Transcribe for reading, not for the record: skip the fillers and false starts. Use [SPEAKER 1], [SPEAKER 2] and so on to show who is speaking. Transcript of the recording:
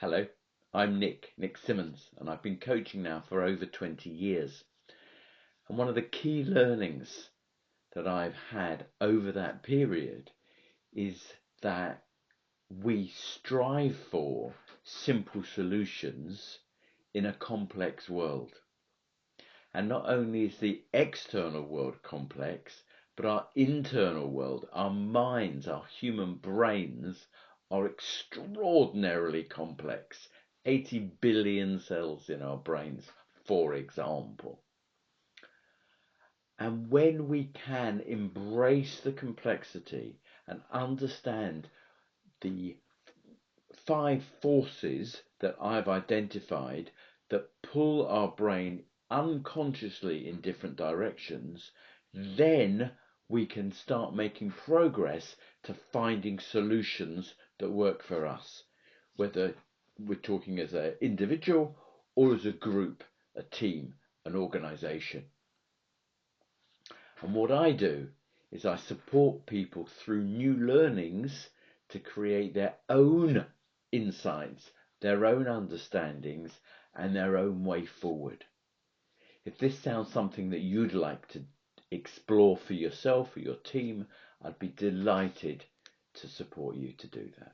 [SPEAKER 1] Hello, I'm Nick Simmonds, and I've been coaching now for over 20 years. And one of the key learnings that I've had over that period is that we strive for simple solutions in a complex world. And not only is the external world complex, but our internal world, our minds, our human brains are extraordinarily complex. 80 billion cells in our brains, for example. And when we can embrace the complexity and understand the 5 forces that I've identified that pull our brain unconsciously in different directions, then we can start making progress to finding solutions that work for us, whether we're talking as an individual or as a group, a team, an organization. And what I do is I support people through new learnings to create their own insights, their own understandings, and their own way forward. If this sounds something that you'd like to explore for yourself or your team, I'd be delighted to support you to do that.